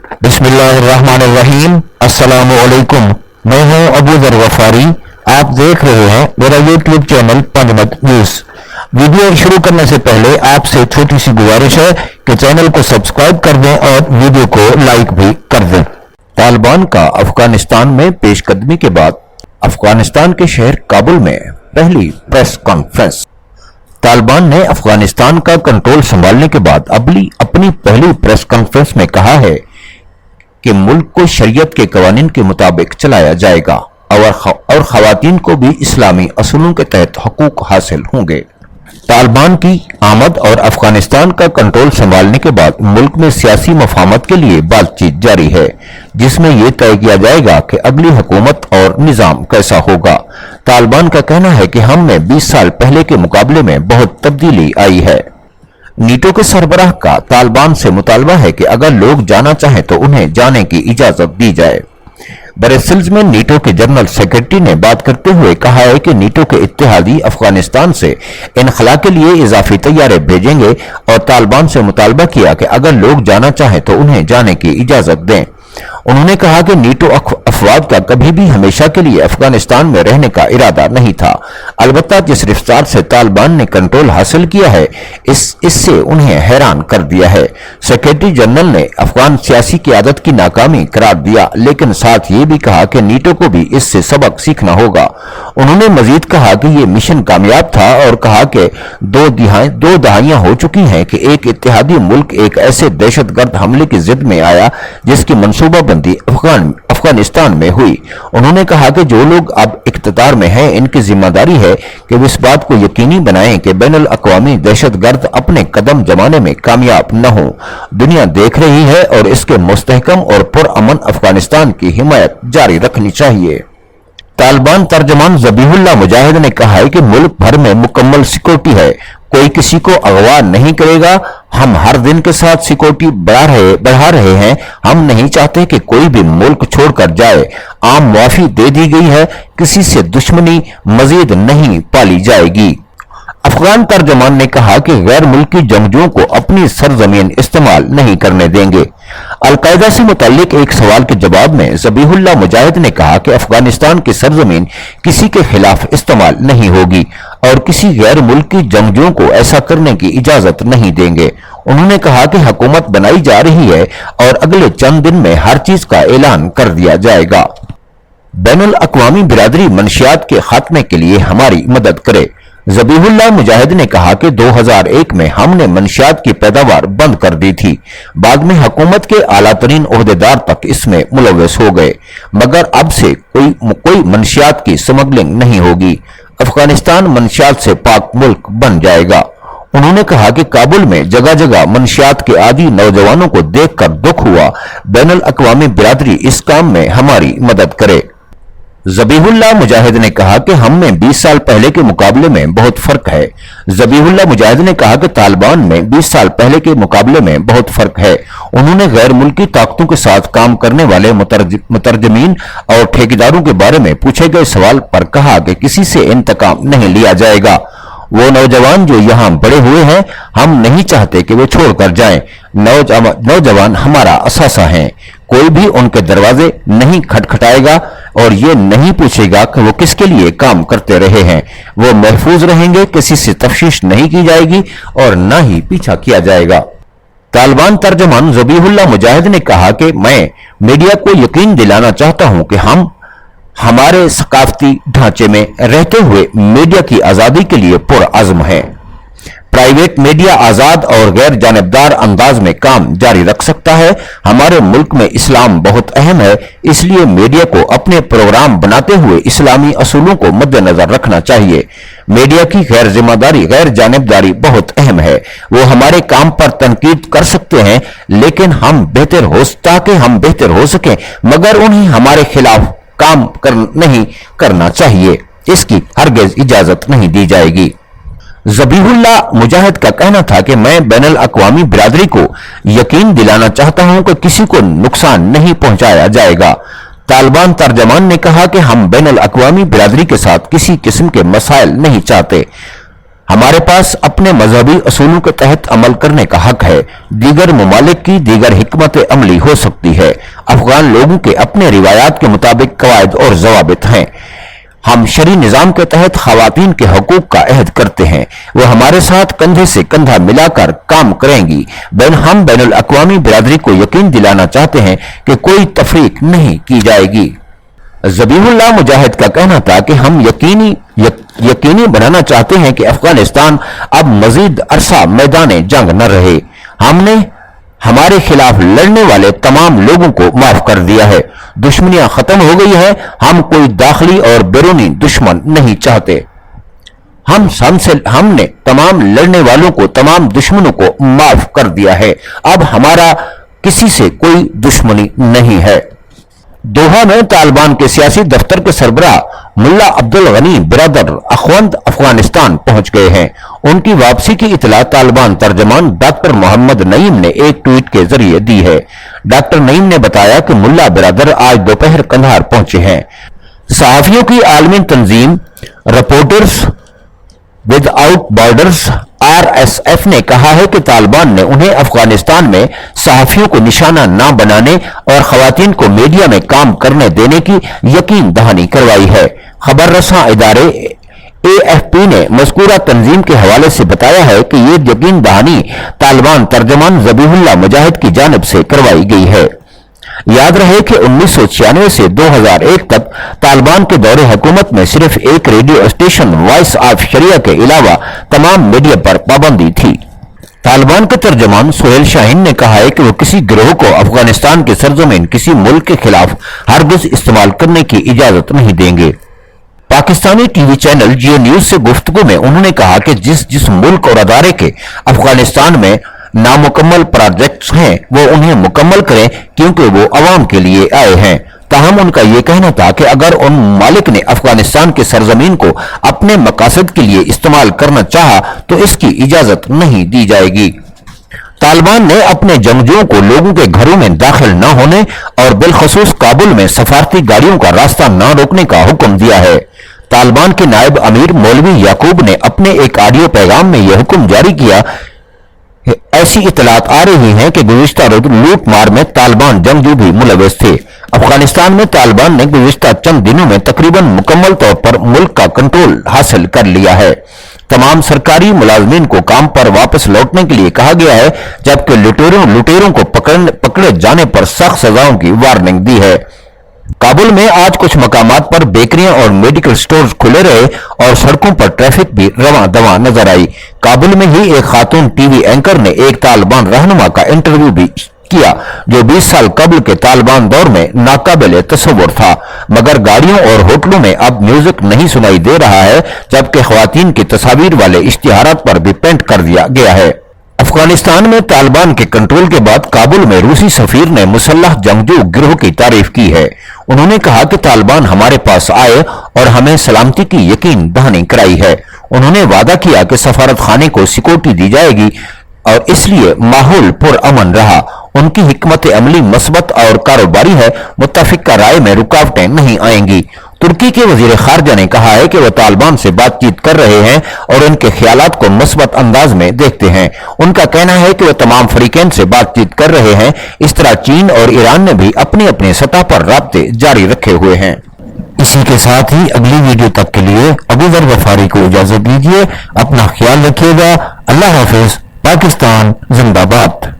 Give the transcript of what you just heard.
बिस्मिल्लाहिर्रहमानिर्रहीम। अस्सलाम वालेकुम। मैं हूं अबू जर गफारी। आप देख रहे हैं मेरा यूट्यूब चैनल पंजमत न्यूज। वीडियो शुरू करने से पहले आपसे छोटी सी गुजारिश है कि चैनल को सब्सक्राइब कर दें और वीडियो को लाइक भी कर दें। तालिबान का अफगानिस्तान में पेशकदमी के बाद अफगानिस्तान के शहर काबुल में पहली प्रेस कॉन्फ्रेंस। तालिबान ने अफगानिस्तान का कंट्रोल संभालने के बाद अपनी पहली प्रेस कॉन्फ्रेंस में कहा है कि मुल्क को शरीयत के कवानीन के मुताबिक चलाया जाएगा और खवातीन को भी इस्लामी असूलों के तहत हकूक हासिल होंगे। तालिबान की आमद और अफगानिस्तान का कंट्रोल संभालने के बाद मुल्क में सियासी मफाहमत के लिए बातचीत जारी है, जिसमें यह तय किया जाएगा कि अगली हुकूमत और निजाम कैसा होगा। तालिबान का कहना है कि हम में 20 साल पहले के मुकाबले में बहुत तब्दीली आई है। नीटो के सरबराह का तालिबान से मुतालबा है कि अगर लोग जाना चाहें तो उन्हें जाने की इजाजत दी जाए। ब्रसेल्स में नीटो के जनरल सेक्रेटरी ने बात करते हुए कहा है कि नीटो के इत्तेहादी अफगानिस्तान से इनखला के लिए इजाफी तैयारे भेजेंगे और तालिबान से मुतालबा किया कि अगर लोग जाना चाहें तो उन्हें जाने की इजाजत दें। उन्होंने कहा कि नीटो अफवाद का कभी भी हमेशा के लिए अफगानिस्तान में रहने का इरादा नहीं था। अलबत्ता जिस रफ्तार से तालिबान ने कंट्रोल हासिल किया है इससे उन्हें हैरान कर दिया है। सेक्रेटरी जनरल ने अफगान सियासी क़यादत की नाकामी करार दिया, लेकिन साथ ये भी कहा कि नीटो को भी इससे सबक सीखना होगा। उन्होंने मजीद कहा कि ये मिशन कामयाब था और कहा कि दो दहाइयां हो चुकी हैं कि एक इत्तेहादी मुल्क एक ऐसे दहशतगर्द हमले की जिद में आया जिसकी मनसूबाबंदी अफगानिस्तान में हुई। उन्होंने कहा कि जो लोग अब इख्तियार में हैं इनकी जिम्मेदारी है कि वे इस बात को यकीनी बनाएं कि बैनुल अक़वामी दहशतगर्द अपने कदम जमाने में कामयाब न हो। दुनिया देख रही है और इसके मुस्तहकम और पुरअमन अफगानिस्तान की हिमायत जारी रखनी चाहिए। तालिबान तर्जमान ज़बीहुल्लाह मुजाहिद ने कहा है कि मुल्क भर में मुकम्मल सिक्योरिटी है, कोई किसी को अगवा नहीं करेगा। हम हर दिन के साथ सिक्योरिटी बढ़ा रहे हैं। हम नहीं चाहते कि कोई भी मुल्क छोड़कर जाए। आम मुआफी दे दी गई है, किसी से दुश्मनी मजीद नहीं पाली जाएगी। अफगान तर्जमान ने कहा कि गैर मुल्की जंगजुओं को अपनी सरजमीन इस्तेमाल नहीं करने देंगे। अलकायदा से मुताल्लिक एक सवाल के जवाब में ज़बीहुल्लाह मुजाहिद ने कहा कि अफगानिस्तान की सरजमीन किसी के खिलाफ इस्तेमाल नहीं होगी और किसी गैर मुल्की जंगजुओं को ऐसा करने की इजाजत नहीं देंगे। उन्होंने कहा कि हुकूमत बनाई जा रही है और अगले चंद दिन में हर चीज का ऐलान कर दिया जाएगा। बैनुल अक़वामी बिरादरी मंशियात के खात्मे के लिए हमारी मदद करे। ज़बीहुल्लाह मुजाहिद ने कहा कि 2001 में हमने मंशियात की पैदावार बंद कर दी थी। बाद में हुकूमत के आला तरीन ओहदेदार तक इसमें मुलव्वस हो गए, मगर अब से कोई मंशियात की स्मगलिंग नहीं होगी। अफगानिस्तान मंशियात से पाक मुल्क बन जाएगा। उन्होंने कहा कि काबुल में जगह जगह मंशियात के आदी नौजवानों को देखकर दुख हुआ। बैनुल अक़वामी बिरादरी इस काम में हमारी मदद करे। ज़बीहुल्लाह मुजाहिद ने कहा कि हम में 20 साल पहले के मुकाबले में बहुत फर्क है। ज़बीहुल्लाह मुजाहिद ने कहा कि तालिबान में 20 साल पहले के मुकाबले में बहुत फर्क है। उन्होंने गैर मुल्की ताकतों के साथ काम करने वाले मुतरजमीन और ठेकेदारों के बारे में पूछे गए सवाल पर कहा कि किसी से इंतकाम नहीं लिया जाएगा। वो नौजवान जो यहाँ बड़े हुए हैं, हम नहीं चाहते कि वे छोड़कर जाएं। नौजवान हमारा असासा हैं। कोई भी उनके दरवाजे नहीं खटखटाएगा और ये नहीं पूछेगा कि वो किसके लिए काम करते रहे हैं। वो महफूज रहेंगे, किसी से तफ्शीश नहीं की जाएगी और न ही पीछा किया जाएगा। तालिबान तर्जमान ज़बीहुल्लाह मुजाहिद ने कहा कि मैं मीडिया को यकीन दिलाना चाहता हूं कि हम हमारे सकाफती ढांचे में रहते हुए मीडिया की आजादी के लिए पुरअज़्म हैं। प्राइवेट मीडिया आजाद और गैर जानिबदार अंदाज में काम जारी रख सकता है। हमारे मुल्क में इस्लाम बहुत अहम है, इसलिए मीडिया को अपने प्रोग्राम बनाते हुए इस्लामी असूलों को मद्देनजर रखना चाहिए। मीडिया की गैर जानिबदारी बहुत अहम है। वो हमारे काम पर तनकीद कर सकते हैं, लेकिन ताकि हम बेहतर हो सकें, मगर उन्हें हमारे खिलाफ काम नहीं करना चाहिए। इसकी हरगिज इजाजत नहीं दी जाएगी। ज़बीहुल्लाह मुजाहिद का कहना था कि मैं बैनुल अक़वामी बिरादरी को यकीन दिलाना चाहता हूं कि किसी को नुकसान नहीं पहुंचाया जाएगा। तालिबान तर्जमान ने कहा कि हम बैनुल अक़वामी बिरादरी के साथ किसी किस्म के मसाइल नहीं चाहते। हमारे पास अपने मजहबी असूलों के तहत अमल करने का हक है। दीगर ममालिक की दीगर हिकमत अमली हो सकती है। है। अफगान लोगों के अपने रिवायात के मुताबिक कवायद और जवाबित हैं। हम शरी निजाम के तहत खवातीन के हकूक का अहद करते हैं, वो हमारे साथ कंधे से कंधा मिलाकर काम करेंगी। हम बैनुल अक़वामी बिरादरी को यकीन दिलाना चाहते हैं कि कोई तफरीक नहीं की जाएगी। ज़बीहुल्लाह मुजाहिद का कहना था कि हम यकीनी बनाना चाहते हैं कि अफगानिस्तान अब मजीद अरसा मैदान जंग न रहे। हमने हमारे खिलाफ लड़ने वाले तमाम लोगों को माफ कर दिया है। दुश्मनियां खत्म हो गई है। हम कोई दाखिली और बैरूनी दुश्मन नहीं चाहते। हमने तमाम लड़ने वालों को, तमाम दुश्मनों को माफ कर दिया है। अब हमारा किसी से कोई दुश्मनी नहीं है। दोहा में तालिबान के सियासी दफ्तर के सरबराह मुल्ला अब्दुल गनी बिरादर अखवंद अफगानिस्तान पहुंच गए हैं। उनकी वापसी की इतला तालिबान तर्जमान डॉक्टर मोहम्मद नईम ने एक ट्वीट के जरिए दी है। डॉक्टर नईम ने बताया कि मुल्ला बिरादर आज दोपहर कंधार पहुंचे हैं। सहाफियों की आलमी तंजीम रिपोर्टर्स विदाउट बॉर्डर्स RSF ने कहा है कि तालिबान ने उन्हें अफगानिस्तान में सहाफियों को निशाना न बनाने और खवातीन को मीडिया में काम करने देने की यकीन दहानी करवाई है। खबर रसां इदारे AFP ने मज़कूरा तंजीम के हवाले से बताया है कि ये यकीन दहानी तालिबान तर्जमान ज़बीहुल्लाह मुजाहिद की जानिब से करवाई गई है। याद रहे कि 1996 से 2001 तक तालिबान के दौरे हुकूमत में सिर्फ एक रेडियो स्टेशन वॉइस ऑफ शरिया के अलावा तमाम मीडिया पर पाबंदी थी। तालिबान के तर्जमान सुहेल शाहीन ने कहा है कि वो किसी गिरोह को अफगानिस्तान की सरजमीन किसी मुल्क के खिलाफ हरगिज़ इस्तेमाल करने की इजाजत नहीं देंगे। पाकिस्तानी टीवी चैनल जियो न्यूज से गुफ्तगू में उन्होंने कहा कि जिस मुल्क और अदारे के अफगानिस्तान में नामुकम्मल प्रोजेक्ट्स हैं वो उन्हें मुकम्मल करें क्योंकि वो अवाम के लिए आए हैं। ताहम उनका ये कहना था कि अगर उन मालिक ने अफगानिस्तान की सरजमीन को अपने मकासद के लिए इस्तेमाल करना चाहा तो इसकी इजाजत नहीं दी जाएगी। तालिबान ने अपने जंगजुओं को लोगों के घरों में दाखिल न होने और बिलखसूस काबुल में सफारती गाड़ियों का रास्ता न रोकने का हुक्म दिया है। तालिबान के नायब अमीर मौलवी याकूब ने अपने एक ऑडियो पैगाम में यह हुक्म जारी किया। ऐसी इतलात आ रही हैं कि गुज़िश्ता रोज लूट मार में तालिबान जंगजू भी मुलविस थे। अफगानिस्तान में तालिबान ने गुज़िश्ता चंद दिनों में तकरीबन मुकम्मल तौर पर मुल्क का कंट्रोल हासिल कर लिया है। तमाम सरकारी मुलाजमीन को काम पर वापस लौटने के लिए कहा गया है, जबकि लुटेरों को पकड़े जाने पर सख्त सजाओं की वार्निंग दी है। काबुल में आज कुछ मकामात पर बेकरियां और मेडिकल स्टोर्स खुले रहे और सड़कों पर ट्रैफिक भी रवां दवां नजर आई। काबुल में ही एक खातून टीवी एंकर ने एक तालिबान रहनुमा का इंटरव्यू भी किया जो 20 साल कबल के तालिबान दौर में नाकाबिले तस्वुर था, मगर गाड़ियों और होटलों में अब म्यूजिक नहीं सुनाई दे रहा है, जबकि ख्वातीन की तस्वीर वाले इश्तिहारात पर भी पेंट कर दिया गया है। अफगानिस्तान में तालिबान के कंट्रोल के बाद काबुल में रूसी सफीर ने मुसल्लह जंगजू गिरोह की तारीफ की है। उन्होंने कहा कि तालिबान हमारे पास आए और हमें सलामती की यकीन दहानी कराई है। उन्होंने वादा किया कि सफारत खाने को सिक्योरिटी दी जाएगी और इसलिए माहौल पुरअमन रहा। उनकी हिकमत अमली मस्बत और कारोबारी है। मुत्तफिका राय में रुकावटें नहीं आएंगी। तुर्की के वजीर खारजा ने कहा है कि वह तालिबान से बातचीत कर रहे हैं और उनके ख्यालात को मस्बत अंदाज में देखते हैं। उनका कहना है कि वह तमाम फरीकैन से बातचीत कर रहे हैं। इस तरह चीन और ईरान ने भी अपनी अपनी सतह पर राब्ते जारी रखे हुए हैं। इसी के साथ ही अगली वीडियो तक के लिए अबू ज़र गफ़ारी को इजाजत दीजिए। अपना ख्याल रखिएगा। अल्लाह हाफिज। पाकिस्तान जिंदाबाद।